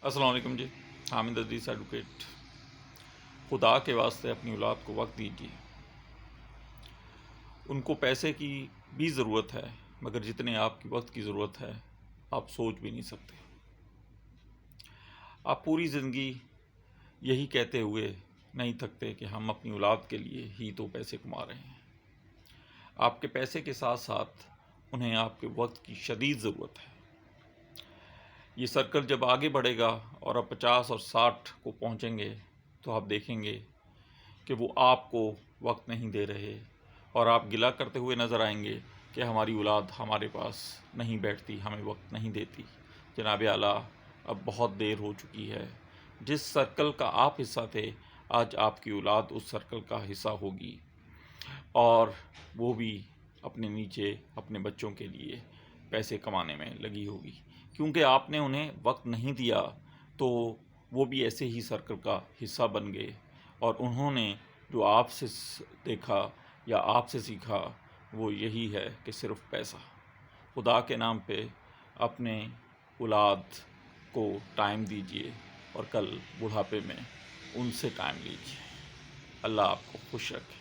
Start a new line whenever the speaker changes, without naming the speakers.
السلام علیکم جی، حامد عزیز ایڈوکیٹ۔ خدا کے واسطے اپنی اولاد کو وقت دیجیے۔ ان کو پیسے کی بھی ضرورت ہے، مگر جتنے آپ کی وقت کی ضرورت ہے آپ سوچ بھی نہیں سکتے۔ آپ پوری زندگی یہی کہتے ہوئے نہیں تھکتے کہ ہم اپنی اولاد کے لیے ہی تو پیسے کما رہے ہیں۔ آپ کے پیسے کے ساتھ ساتھ انہیں آپ کے وقت کی شدید ضرورت ہے۔ یہ سرکل جب آگے بڑھے گا اور اب 50 اور 60 کو پہنچیں گے تو آپ دیکھیں گے کہ وہ آپ کو وقت نہیں دے رہے اور آپ گلہ کرتے ہوئے نظر آئیں گے کہ ہماری اولاد ہمارے پاس نہیں بیٹھتی، ہمیں وقت نہیں دیتی۔ جناب اعلیٰ، اب بہت دیر ہو چکی ہے۔ جس سرکل کا آپ حصہ تھے، آج آپ کی اولاد اس سرکل کا حصہ ہوگی اور وہ بھی اپنے نیچے اپنے بچوں کے لیے پیسے کمانے میں لگی ہوگی۔ کیونکہ آپ نے انہیں وقت نہیں دیا تو وہ بھی ایسے ہی سرکل کا حصہ بن گئے، اور انہوں نے جو آپ سے دیکھا یا آپ سے سیکھا وہ یہی ہے کہ صرف پیسہ۔ خدا کے نام پہ اپنے اولاد کو ٹائم دیجیے اور کل بڑھاپے میں ان سے ٹائم لیجیے۔ اللہ آپ کو خوش رکھے۔